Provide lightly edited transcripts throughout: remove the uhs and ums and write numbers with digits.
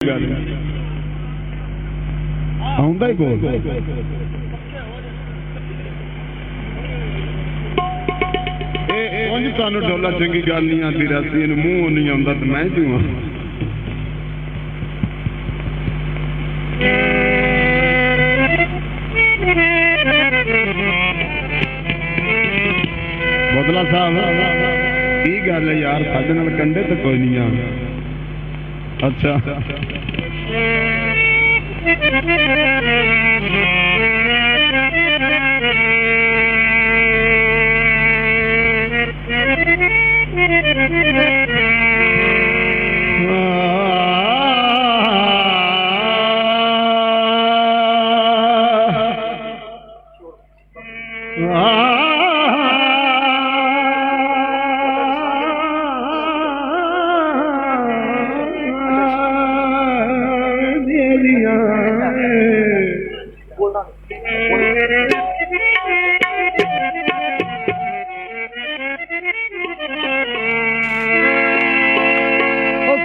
गल आउंदा ही बोल तुहानू डोला चंगी गल नहीं आती रस्ती मूँह नहीं आता तो मैं क्यों बोतला साहब की गल है यार साडे नाल कंडे तो कोई नहीं आ अच्छा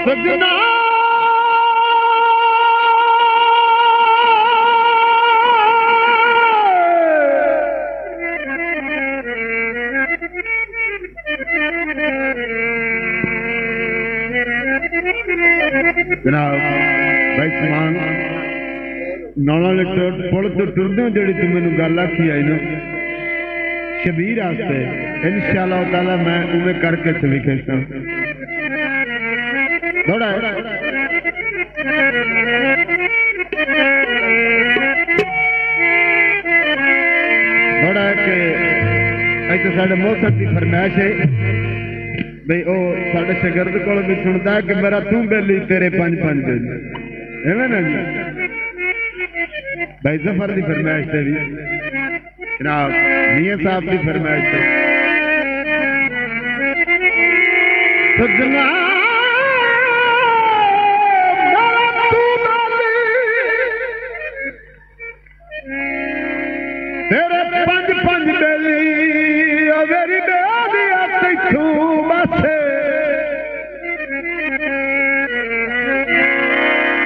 सजना जनाब भाई समान नौला पुल तो टुरदे जी तू मैनू गल आखी आई ना शबीर आस्ते इंशाअल्लाह ताला मैं उन्हें करके चली खेसा थोड़ा थोड़ा कि तो साढ़े मौसम की फरमाइश है भाई ओ साढ़े शगिर्द को भी सुनता है कि मेरा तू बेली तेरे 5-5 बेली है ना जी भाई जफर की फरमाइश है भी जनाब मियां साहब की फरमाइश है सजना तेरे 5-5 बेली मेरी तू बस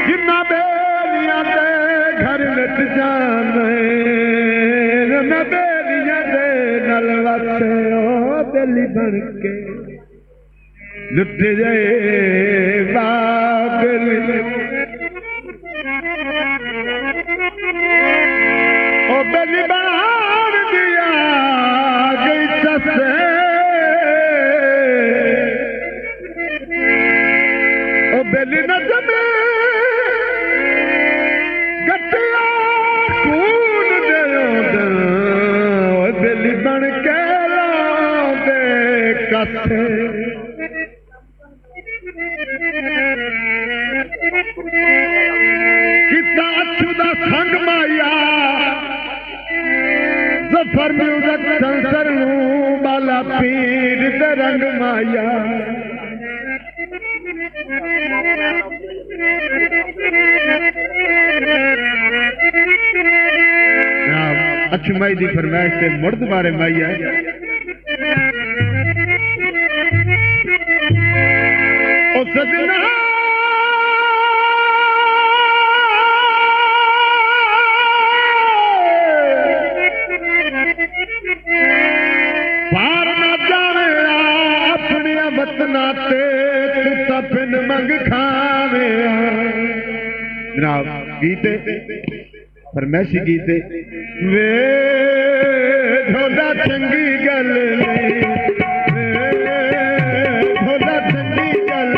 जिन्ना बेलियां दे घर लट जाने न बेलियां दे नल वसे ओ बेली बन के लुट जाए बाबेली ओ बेली बाहर दिया गई ससे बेली न जमे गटिया खून दे बेली बन के लादे कथे किता छुदा संग माया जफर म्यूजिक संसर बाला पीर दे रंग माया अच्छी माई की फरमाइश से मुर्द बारे माई है ओ सजना पार ना जाने अपने वतना ते पिन मंग खावे जनाब गीते फरमैशी गीते वे ढोला चंगी गल ढोला चंगी गल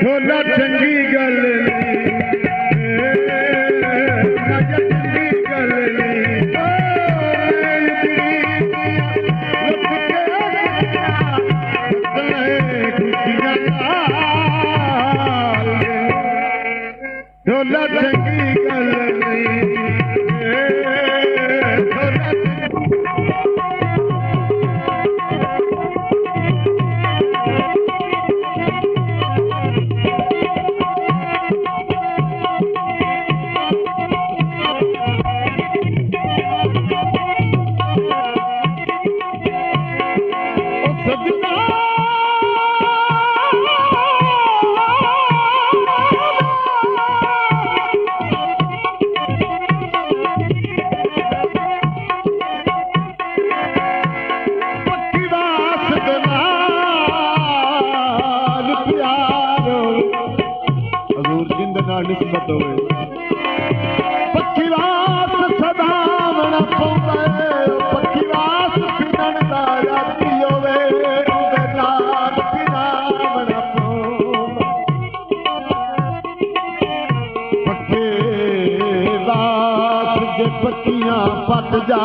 ढोला चंगी गल ढोला चंगी गल नाल निस्बत होवे पक्की वास सदावना पौंदा पक्की वास पिनण दा राती होवे उदे नाल पिनावना पौंदा पक्के वास जे पक्कियां पट जा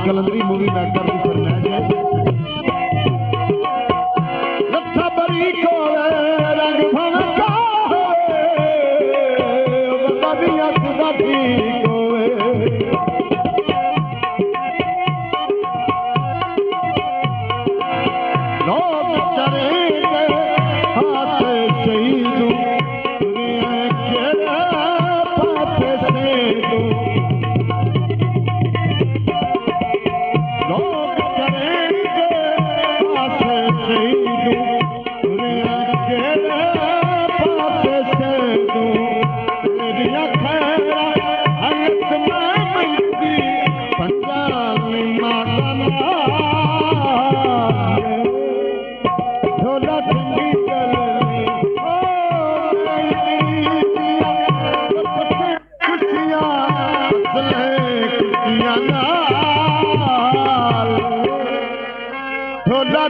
कलंदरी मूवी मैटर की फरमाइश है लट्ठा बरी को रंग भनका बंदा भी अखदा ठीक होवे लोग करेंगे हाथ शहीद दुनिया के पापे से दो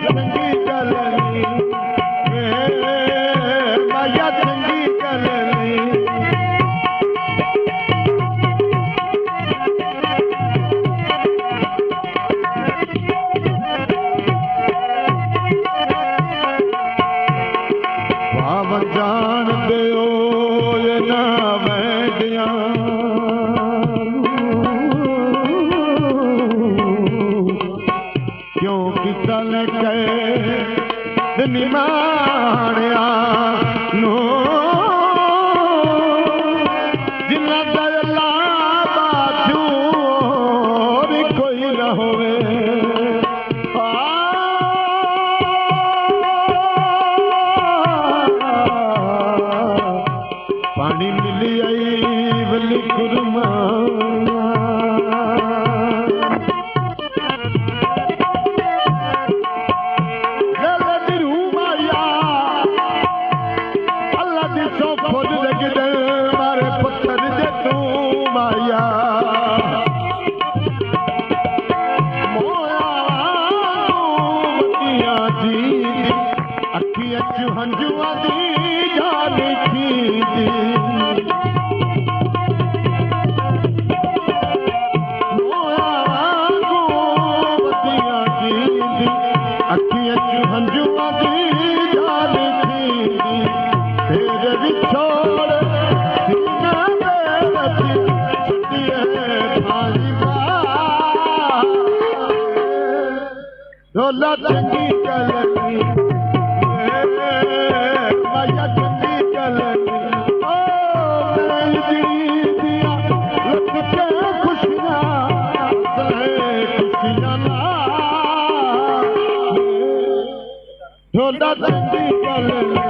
चंगी कलनी माया चंगी कलनी ओ दिया लुट के खुशियां ढोला चंगी कलनी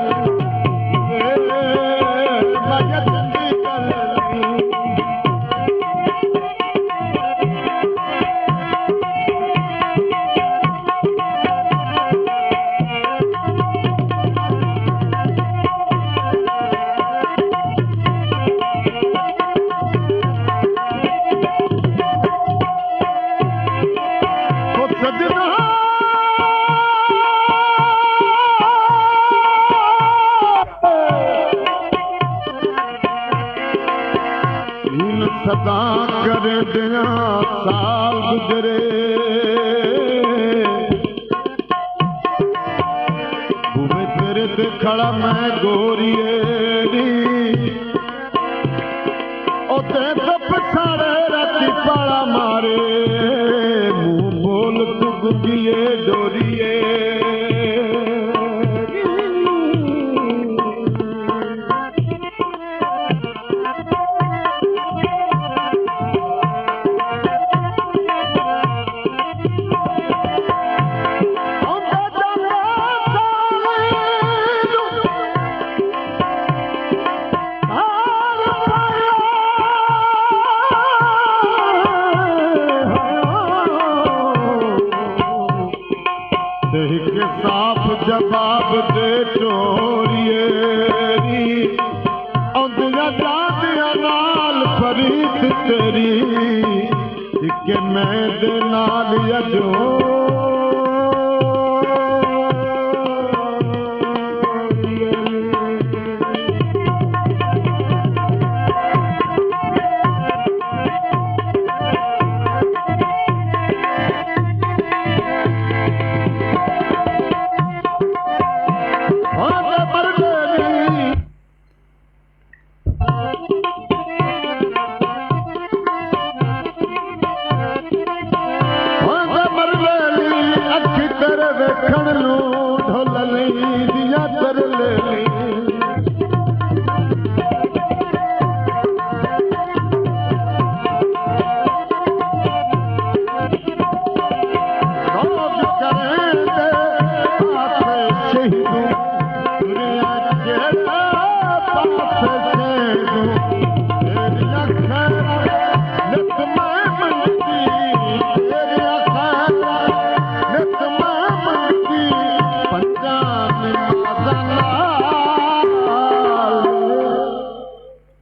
माया चंगी कलनी सदा कर दिया साल गुजरे घूमे तेरे ते खड़ा मैं गोरिए मारे मुंह बोल तू गुगिए डोरिए के साफ जवाब दे चोरिए औंदिया जादिया नाल फरीद तेरी कि मैं दे नाल अजो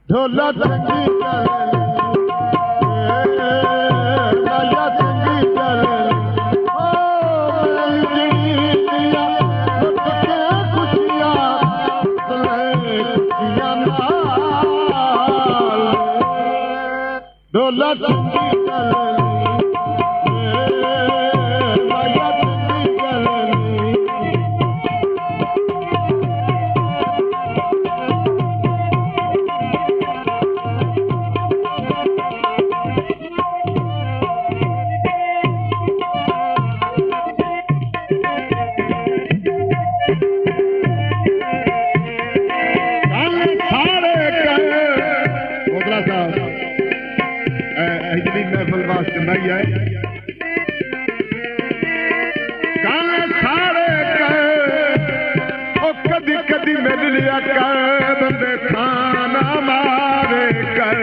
ढोला चंगी ढोला चंगी महफिल वास्ते नहीं है सारे कदी कदी मिल लिया कर बंदे खाना मारे कर